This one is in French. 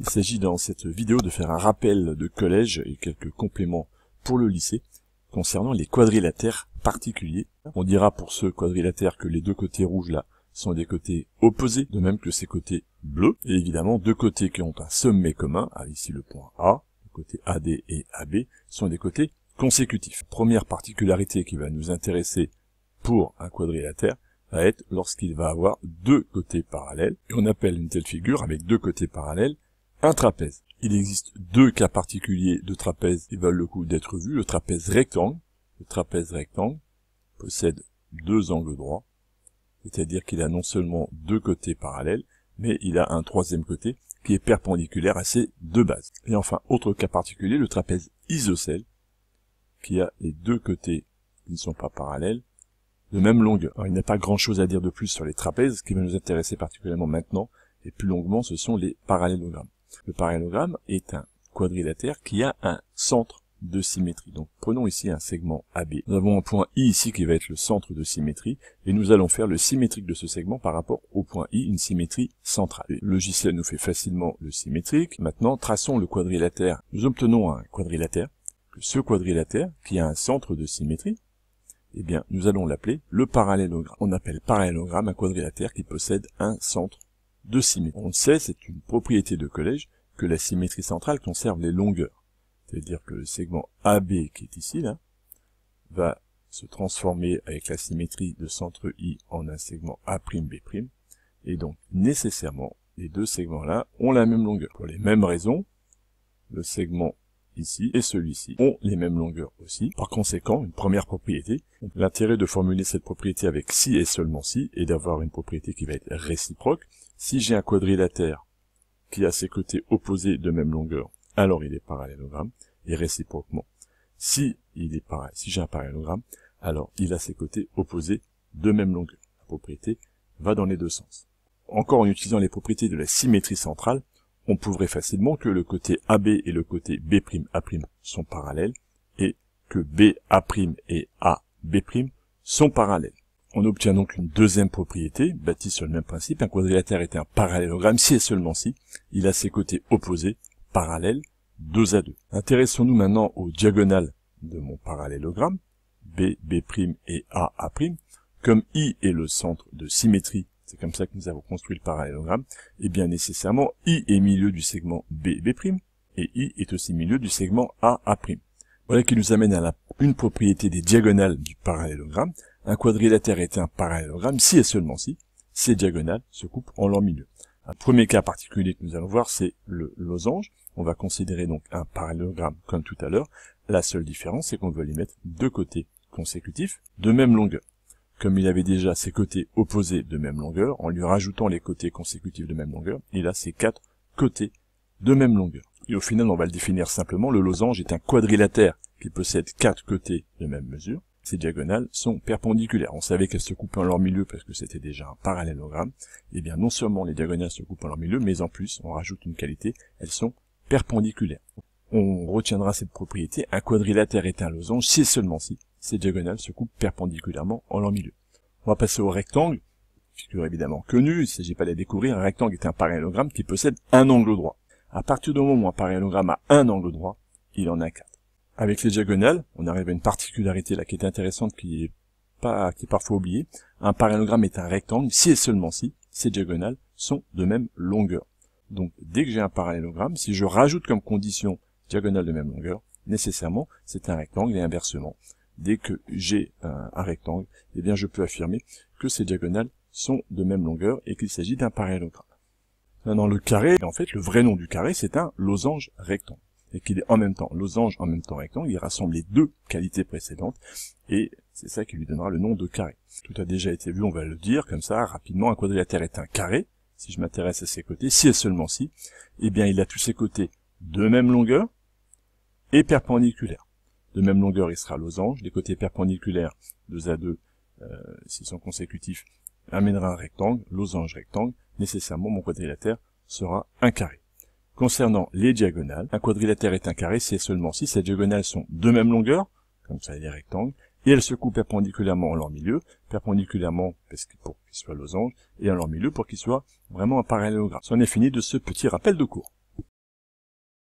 Il s'agit dans cette vidéo de faire un rappel de collège et quelques compléments pour le lycée concernant les quadrilatères particuliers. On dira pour ce quadrilatère que les deux côtés rouges là sont des côtés opposés, de même que ces côtés bleus, et évidemment deux côtés qui ont un sommet commun, ici le point A, le côté AD et AB, sont des côtés consécutifs. Première particularité qui va nous intéresser pour un quadrilatère va être lorsqu'il va avoir deux côtés parallèles, et on appelle une telle figure avec deux côtés parallèles un trapèze. Il existe deux cas particuliers de trapèze qui valent le coup d'être vus. Le trapèze rectangle. Le trapèze rectangle possède deux angles droits, c'est-à-dire qu'il a non seulement deux côtés parallèles, mais il a un troisième côté qui est perpendiculaire à ces deux bases. Et enfin, autre cas particulier, le trapèze isocèle, qui a les deux côtés qui ne sont pas parallèles, de même longueur. Alors, il n'y a pas grand-chose à dire de plus sur les trapèzes. Ce qui va nous intéresser particulièrement maintenant, et plus longuement, ce sont les parallélogrammes. Le parallélogramme est un quadrilatère qui a un centre de symétrie. Donc prenons ici un segment AB. Nous avons un point I ici qui va être le centre de symétrie, et nous allons faire le symétrique de ce segment par rapport au point I, une symétrie centrale. Le logiciel nous fait facilement le symétrique. Maintenant, traçons le quadrilatère. Nous obtenons un quadrilatère. Ce quadrilatère, qui a un centre de symétrie, eh bien, nous allons l'appeler le parallélogramme. On appelle parallélogramme un quadrilatère qui possède un centre de symétrie. On le sait, c'est une propriété de collège que la symétrie centrale conserve les longueurs. C'est-à-dire que le segment AB qui est ici, là, va se transformer avec la symétrie de centre I en un segment A'B', et donc nécessairement, les deux segments-là ont la même longueur. Pour les mêmes raisons, le segment ici et celui-ci ont les mêmes longueurs aussi. Par conséquent, une première propriété, l'intérêt de formuler cette propriété avec si et seulement si, est d'avoir une propriété qui va être réciproque. Si j'ai un quadrilatère qui a ses côtés opposés de même longueur, alors il est parallélogramme, et réciproquement, si j'ai un parallélogramme, alors il a ses côtés opposés de même longueur. La propriété va dans les deux sens. Encore en utilisant les propriétés de la symétrie centrale, on prouverait facilement que le côté AB et le côté B'A' sont parallèles, et que BA' et AB' sont parallèles. On obtient donc une deuxième propriété, bâtie sur le même principe. Un quadrilatère est un parallélogramme si et seulement si il a ses côtés opposés, parallèles, deux à deux. Intéressons-nous maintenant aux diagonales de mon parallélogramme, B, B' et A'. Comme I est le centre de symétrie, c'est comme ça que nous avons construit le parallélogramme, et bien nécessairement I est milieu du segment B', et I est aussi milieu du segment A'. Voilà qui nous amène à une propriété des diagonales du parallélogramme. Un quadrilatère est un parallélogramme si et seulement si ces diagonales se coupent en leur milieu. Un premier cas particulier que nous allons voir, c'est le losange. On va considérer donc un parallélogramme comme tout à l'heure. La seule différence, c'est qu'on veut y mettre deux côtés consécutifs de même longueur. Comme il avait déjà ses côtés opposés de même longueur, en lui rajoutant les côtés consécutifs de même longueur, il a ses quatre côtés de même longueur. Et au final, on va le définir simplement. Le losange est un quadrilatère qui possède quatre côtés de même mesure. Ces diagonales sont perpendiculaires. On savait qu'elles se coupaient en leur milieu parce que c'était déjà un parallélogramme. Et bien, non seulement les diagonales se coupent en leur milieu, mais en plus, on rajoute une qualité, elles sont perpendiculaires. On retiendra cette propriété. Un quadrilatère est un losange si et seulement si ces diagonales se coupent perpendiculairement en leur milieu. On va passer au rectangle, figure évidemment connue, il ne s'agit pas de la découvrir. Un rectangle est un parallélogramme qui possède un angle droit. À partir du moment où un parallélogramme a un angle droit, il en a quatre. Avec les diagonales, on arrive à une particularité là qui est intéressante, qui est parfois oubliée. Un parallélogramme est un rectangle si et seulement si ces diagonales sont de même longueur. Donc dès que j'ai un parallélogramme, si je rajoute comme condition diagonale de même longueur, nécessairement c'est un rectangle, et inversement. Dès que j'ai un rectangle, eh bien je peux affirmer que ces diagonales sont de même longueur et qu'il s'agit d'un parallélogramme. Maintenant le carré, en fait le vrai nom du carré c'est un losange rectangle. Et qu'il est en même temps losange, en même temps rectangle, il rassemble les deux qualités précédentes, et c'est ça qui lui donnera le nom de carré. Tout a déjà été vu, on va le dire comme ça, rapidement. Un quadrilatère est un carré, si je m'intéresse à ses côtés, si et seulement si, eh bien il a tous ses côtés de même longueur et perpendiculaires. De même longueur, il sera losange, les côtés perpendiculaires, 2 à 2, s'ils sont consécutifs, amènera un rectangle, losange rectangle, nécessairement mon quadrilatère sera un carré. Concernant les diagonales, un quadrilatère est un carré si et seulement si ces diagonales sont de même longueur, comme ça les rectangles, et elles se coupent perpendiculairement en leur milieu, perpendiculairement pour qu'ils soient losanges, et en leur milieu pour qu'ils soient vraiment un parallélogramme. C'en est fini de ce petit rappel de cours.